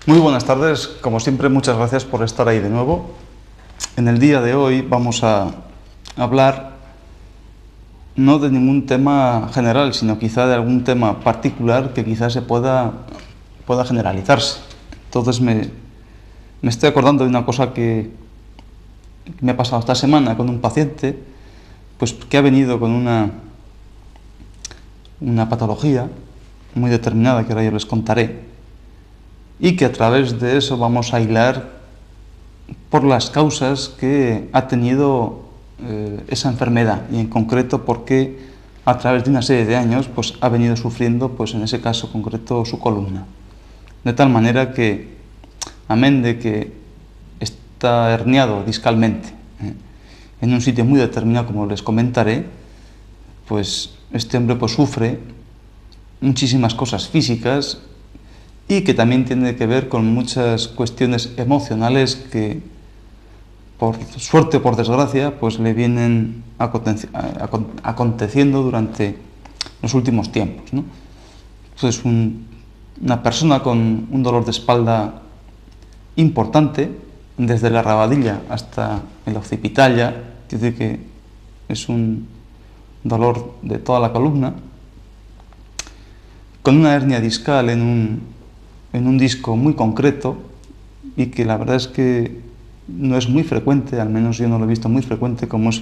Muy buenas tardes, como siempre muchas gracias por estar ahí de nuevo. En el día de hoy vamos a hablar no de ningún tema general, sino quizá de algún tema particular que quizá pueda generalizarse. Entonces me estoy acordando de una cosa que me ha pasado esta semana con un paciente, pues que ha venido con una patología muy determinada que ahora yo les contaré, y que a través de eso vamos a hilar por las causas que ha tenido esa enfermedad, y en concreto porque a través de una serie de años pues ha venido sufriendo, pues en ese caso concreto, su columna, de tal manera que, amén de que está herniado discalmente en un sitio muy determinado, como les comentaré, pues este hombre pues sufre muchísimas cosas físicas y que también tiene que ver con muchas cuestiones emocionales que, por suerte o por desgracia, pues le vienen aconteciendo durante los últimos tiempos, ¿no? Entonces, una persona con un dolor de espalda importante, desde la rabadilla hasta el occipitalia, es decir, que es un dolor de toda la columna, con una hernia discal en un disco muy concreto, y que la verdad es que no es muy frecuente, al menos yo no lo he visto muy frecuente, como es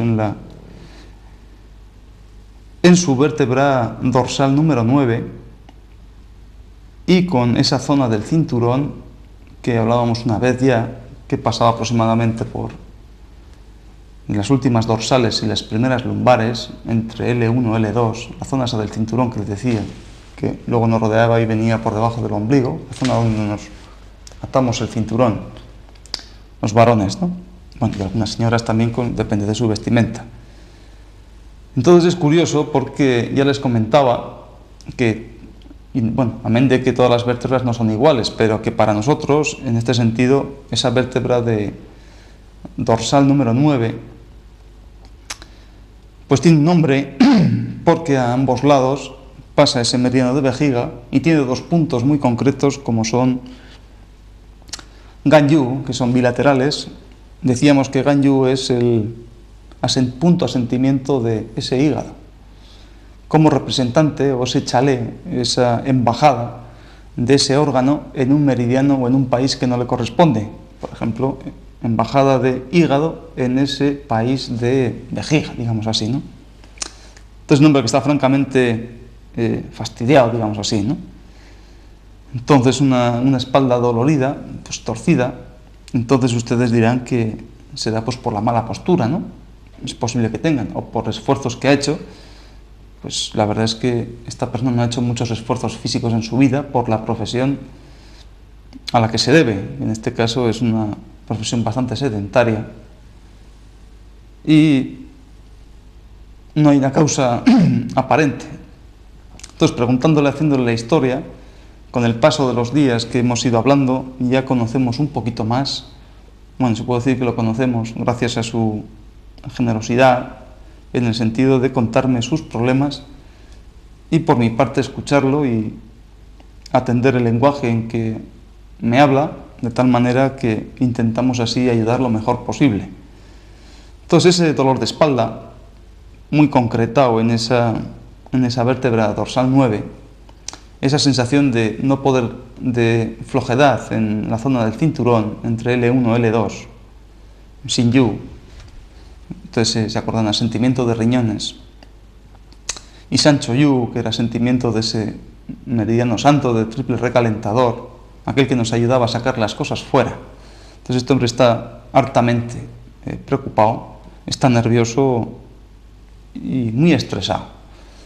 en su vértebra dorsal número 9, y con esa zona del cinturón que hablábamos una vez ya, que pasaba aproximadamente por las últimas dorsales y las primeras lumbares, entre L1 y L2, la zona esa del cinturón que les decía, que luego nos rodeaba y venía por debajo del ombligo, la zona donde nos atamos el cinturón, los varones, ¿no? Bueno, y algunas señoras también, depende de su vestimenta. Entonces es curioso porque ya les comentaba que, bueno, amén de que todas las vértebras no son iguales, pero que para nosotros, en este sentido, esa vértebra de dorsal número 9, pues tiene un nombre porque a ambos lados pasa ese meridiano de vejiga y tiene dos puntos muy concretos, como son Ganyu, que son bilaterales. Decíamos que Ganyu es el punto de asentimiento de ese hígado, como representante, o ese chalé, esa embajada de ese órgano en un meridiano o en un país que no le corresponde. Por ejemplo, embajada de hígado en ese país de vejiga, digamos así, ¿no? Entonces, un hombre que está francamente fastidiado, digamos así, ¿no? Entonces, una espalda dolorida, pues torcida. Entonces ustedes dirán que será pues por la mala postura, ¿no? Es posible que tengan, o por esfuerzos que ha hecho. Pues la verdad es que esta persona no ha hecho muchos esfuerzos físicos en su vida por la profesión a la que se debe. En este caso es una profesión bastante sedentaria y no hay una causa aparente. Entonces, preguntándole, haciéndole la historia, con el paso de los días que hemos ido hablando, ya conocemos un poquito más. Bueno, se puede decir que lo conocemos gracias a su generosidad, en el sentido de contarme sus problemas y por mi parte escucharlo y atender el lenguaje en que me habla, de tal manera que intentamos así ayudar lo mejor posible. Entonces, ese dolor de espalda muy concretado en esa vértebra dorsal 9, esa sensación de no poder, de flojedad en la zona del cinturón entre L1 y L2, sin yu, entonces se acordan, asentimiento de riñones, y Sancho Yu, que era asentimiento de ese meridiano santo de triple recalentador, aquel que nos ayudaba a sacar las cosas fuera. Entonces este hombre está hartamente preocupado, está nervioso y muy estresado.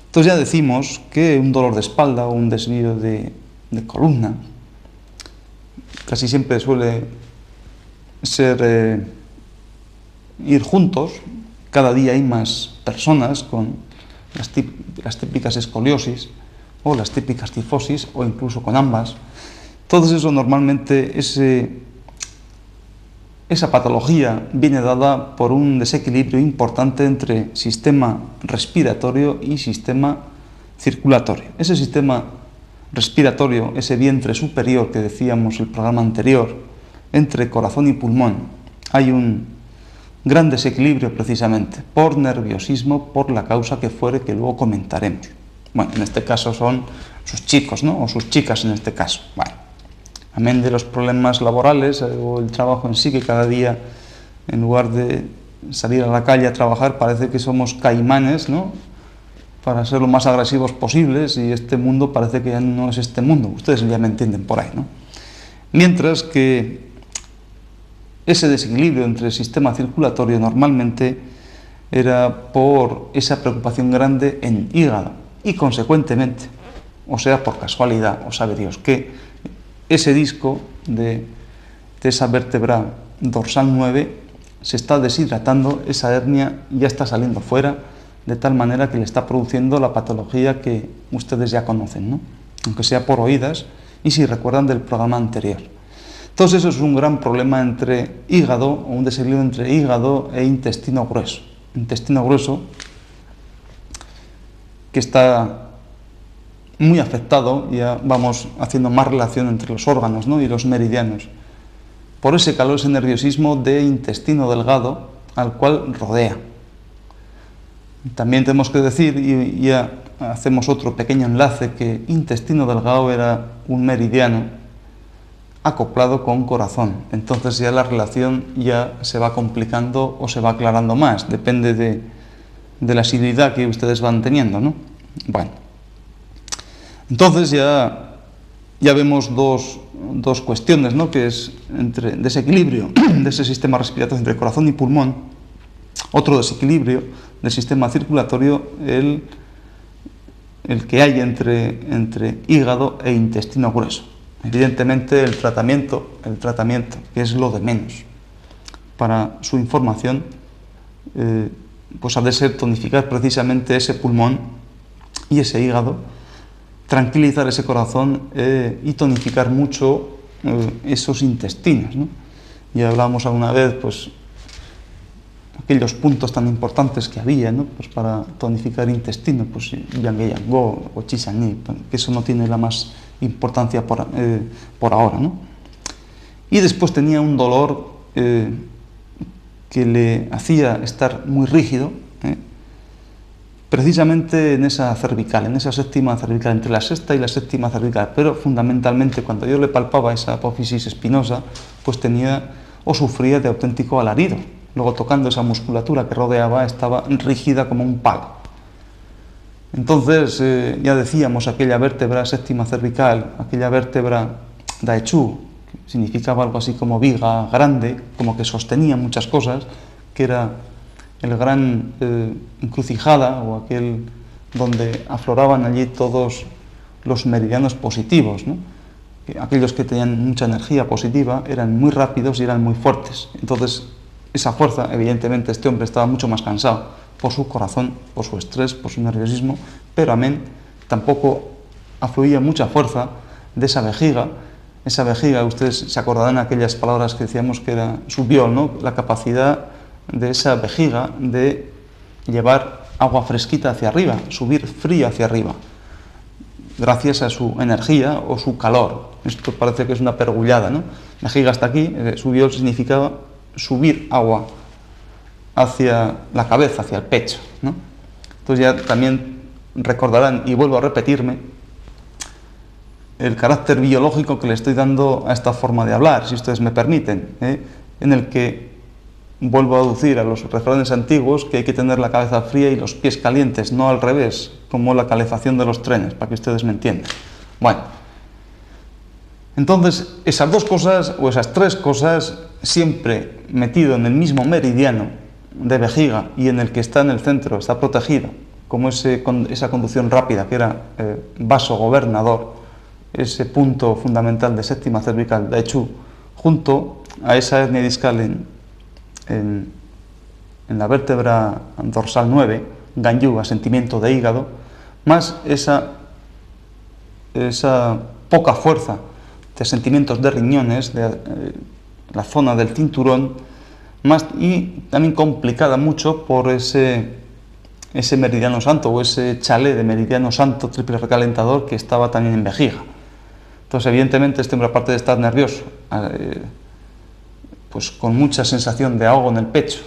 Entonces ya decimos que un dolor de espalda o un desvío de columna casi siempre suele ser ir juntos. Cada día hay más personas con las típicas escoliosis o las típicas cifosis, o incluso con ambas. Todo eso normalmente, esa patología viene dada por un desequilibrio importante entre sistema respiratorio y sistema circulatorio. Ese sistema respiratorio, ese vientre superior que decíamos en el programa anterior, entre corazón y pulmón, hay un gran desequilibrio precisamente por nerviosismo, por la causa que fuere, que luego comentaremos. Bueno, en este caso son sus chicos, ¿no? O sus chicas en este caso. Bueno, amén de los problemas laborales o el trabajo en sí, que cada día, en lugar de salir a la calle a trabajar, parece que somos caimanes, ¿no?, para ser lo más agresivos posibles, y este mundo parece que ya no es este mundo. Ustedes ya me entienden por ahí, ¿no? Mientras que ese desequilibrio entre el sistema circulatorio normalmente era por esa preocupación grande en hígado, y consecuentemente, o sea, por casualidad, o sabe Dios, que ese disco de esa vértebra dorsal 9 se está deshidratando, esa hernia ya está saliendo fuera, de tal manera que le está produciendo la patología que ustedes ya conocen, ¿no?, aunque sea por oídas, y si recuerdan del programa anterior. Entonces eso es un gran problema entre hígado, o un desequilibrio entre hígado e intestino grueso. Intestino grueso que está muy afectado, ya vamos haciendo más relación entre los órganos, ¿no?, y los meridianos, por ese calor, ese nerviosismo de intestino delgado al cual rodea. También tenemos que decir, y ya hacemos otro pequeño enlace, que intestino delgado era un meridiano acoplado con corazón. Entonces ya la relación ya se va complicando o se va aclarando más, depende de la asiduidad que ustedes van teniendo, ¿no? Bueno, entonces ya vemos dos cuestiones, ¿no?, que es entre desequilibrio de ese sistema respiratorio entre corazón y pulmón, otro desequilibrio del sistema circulatorio, el que hay entre hígado e intestino grueso. Evidentemente el tratamiento, que es lo de menos. Para su información, pues ha de ser tonificar precisamente ese pulmón y ese hígado, tranquilizar ese corazón y tonificar mucho esos intestinos, ¿no? Ya hablamos alguna vez, pues, aquellos puntos tan importantes que había, ¿no?, pues para tonificar intestino, pues Yanguo o Chisani, que eso no tiene la más importancia por ahora, ¿no? Y después tenía un dolor que le hacía estar muy rígido, precisamente en esa cervical, en esa séptima cervical, entre la sexta y la séptima cervical, pero fundamentalmente cuando yo le palpaba esa apófisis espinosa, pues tenía o sufría de auténtico alarido. Luego, tocando esa musculatura que rodeaba, estaba rígida como un palo. Entonces, ya decíamos, aquella vértebra séptima cervical, aquella vértebra Daechu, que significaba algo así como viga grande, como que sostenía muchas cosas, que era el gran encrucijada, o aquel donde afloraban allí todos los meridianos positivos, ¿no? Aquellos que tenían mucha energía positiva eran muy rápidos y eran muy fuertes. Entonces, esa fuerza, evidentemente, este hombre estaba mucho más cansado por su corazón, por su estrés, por su nerviosismo, pero amén, tampoco afluía mucha fuerza de esa vejiga. Esa vejiga, ustedes se acordarán de aquellas palabras que decíamos que era su biol, ¿no?, la capacidad de esa vejiga de llevar agua fresquita hacia arriba, subir frío hacia arriba, gracias a su energía o su calor. Esto parece que es una pergullada, ¿no? Vejiga hasta aquí, su biol significaba subir agua hacia la cabeza, hacia el pecho, ¿no? Entonces ya también recordarán, y vuelvo a repetirme, el carácter biológico que le estoy dando a esta forma de hablar, si ustedes me permiten, en el que vuelvo a aducir a los refranes antiguos que hay que tener la cabeza fría y los pies calientes, no al revés, como la calefacción de los trenes, para que ustedes me entiendan. Bueno, entonces esas dos cosas, o esas tres cosas, siempre metido en el mismo meridiano de vejiga y en el que está en el centro, está protegido, como esa conducción rápida que era vaso gobernador, ese punto fundamental de séptima cervical, Daechu, junto a esa hernia discal en la vértebra dorsal 9, Ganyu, asentimiento de hígado, más esa poca fuerza de asentimientos de riñones, de la zona del cinturón, más, y también complicada mucho por ese ese Meridiano Santo o ese chalet de Meridiano Santo triple recalentador que estaba también en vejiga. Entonces, evidentemente, este hombre, aparte de estar nervioso, pues con mucha sensación de ahogo en el pecho,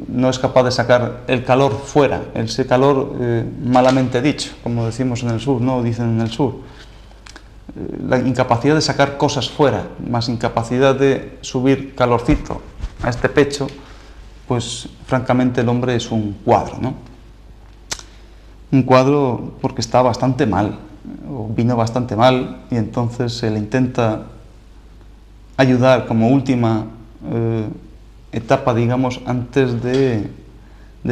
no es capaz de sacar el calor fuera, ese calor malamente dicho, como decimos en el sur, no dicen en el sur. La incapacidad de sacar cosas fuera, más incapacidad de subir calorcito a este pecho, pues francamente el hombre es un cuadro, ¿no? Un cuadro porque está bastante mal, o vino bastante mal, y entonces se le intenta ayudar como última etapa, digamos, antes de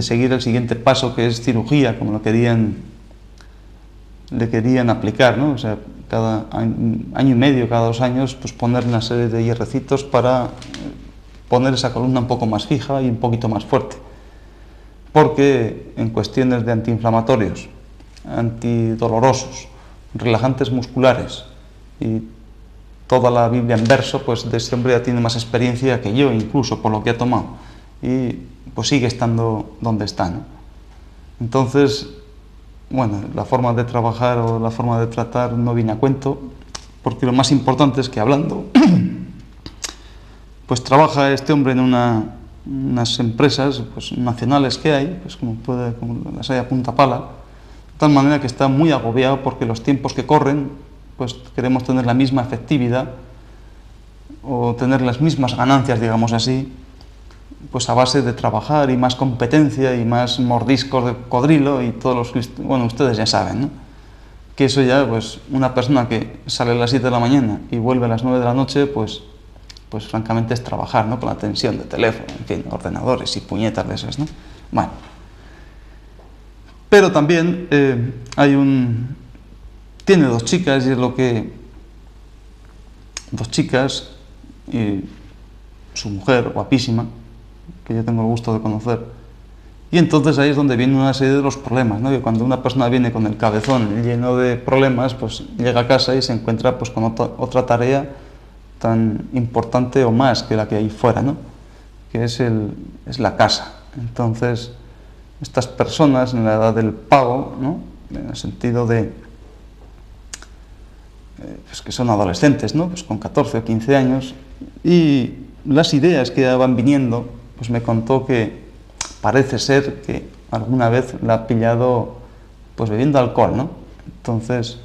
seguir el siguiente paso, que es cirugía, como le querían aplicar, ¿no? O sea, cada año y medio, cada 2 años, pues poner una serie de hierrecitos para poner esa columna un poco más fija y un poquito más fuerte. Porque en cuestiones de antiinflamatorios, antidolorosos, relajantes musculares y toda la Biblia en verso, pues de este hombre ya tiene más experiencia que yo, incluso por lo que ha tomado, y pues sigue estando donde está, ¿no? Entonces, bueno, la forma de trabajar o la forma de tratar no viene a cuento, porque lo más importante es que hablando, pues trabaja este hombre en unas empresas pues, nacionales que hay, pues como las hay a punta pala, de tal manera que está muy agobiado porque los tiempos que corren, pues queremos tener la misma efectividad o tener las mismas ganancias, digamos así, pues a base de trabajar y más competencia y más mordiscos de cocodrilo y todos los... Bueno, ustedes ya saben, ¿no? Que eso ya, pues una persona que sale a las 7 de la mañana y vuelve a las 9 de la noche, pues francamente es trabajar, ¿no? Con la tensión de teléfono, en fin, ordenadores y puñetas de esas, ¿no? Bueno. Pero también tiene 2 chicas y es lo que... 2 chicas y su mujer, guapísima, que yo tengo el gusto de conocer. Y entonces ahí es donde viene una serie de los problemas, ¿no? Que cuando una persona viene con el cabezón lleno de problemas, pues llega a casa y se encuentra pues con otra tarea tan importante o más que la que hay fuera, ¿no? Que es la casa. Entonces, estas personas en la edad del pago, ¿no? En el sentido de pues que son adolescentes, ¿no? Pues con 14 o 15 años, y las ideas que van viniendo, pues me contó que parece ser que alguna vez la ha pillado pues bebiendo alcohol, ¿no? Entonces,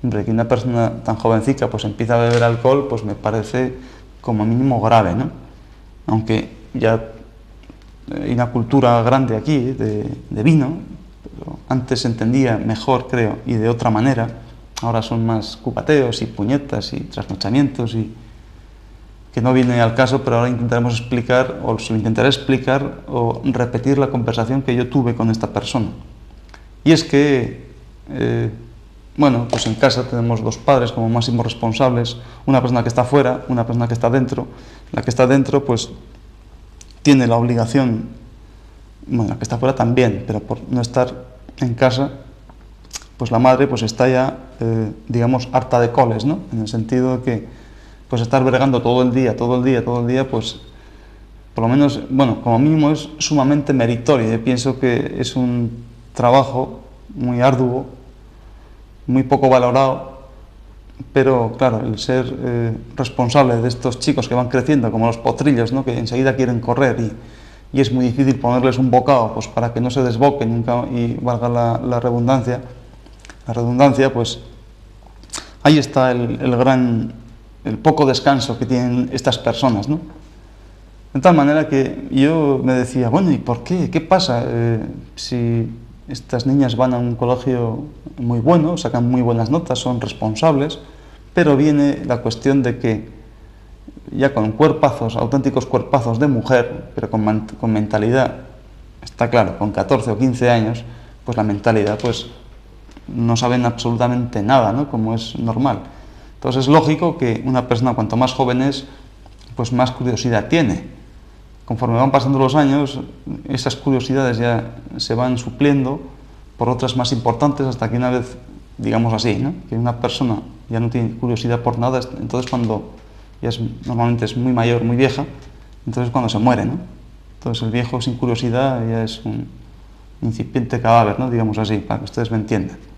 hombre, que una persona tan jovencita pues empieza a beber alcohol, pues me parece como mínimo grave, ¿no? Aunque ya hay una cultura grande aquí de vino, pero antes se entendía mejor, creo, y de otra manera. Ahora son más cubateos y puñetas y trasnochamientos y que no viene al caso, pero ahora intentaremos explicar, o se lo intentaré explicar o repetir la conversación que yo tuve con esta persona. Y es que, bueno, pues en casa tenemos 2 padres como máximos responsables, una persona que está fuera, una persona que está dentro. La que está dentro, pues, tiene la obligación, bueno, la que está fuera también, pero por no estar en casa, pues la madre pues está ya, digamos, harta de coles, ¿no? En el sentido de que, pues estar bregando todo el día, pues, por lo menos, bueno, como mínimo es sumamente meritorio. Yo pienso que es un trabajo muy arduo, muy poco valorado, pero claro, el ser responsable de estos chicos que van creciendo como los potrillos, ¿no? Que enseguida quieren correr y es muy difícil ponerles un bocado pues, para que no se desboquen nunca, y valga la redundancia, pues ahí está el poco descanso que tienen estas personas, ¿no? De tal manera que yo me decía, bueno, ¿y por qué? ¿Qué pasa si estas niñas van a un colegio muy bueno, sacan muy buenas notas, son responsables, pero viene la cuestión de que ya con cuerpazos, auténticos cuerpazos de mujer, pero con mentalidad, está claro, con 14 o 15 años, pues la mentalidad, pues no saben absolutamente nada, ¿no? Como es normal. Entonces es lógico que una persona cuanto más joven es, pues más curiosidad tiene. Conforme van pasando los años, esas curiosidades ya se van supliendo por otras más importantes hasta que una vez, digamos así, ¿no? Que una persona ya no tiene curiosidad por nada, entonces cuando ya normalmente es muy mayor, muy vieja, entonces cuando se muere, ¿no? Entonces el viejo sin curiosidad ya es incipiente cadáver, ¿no? Digamos así, para que ustedes me entiendan.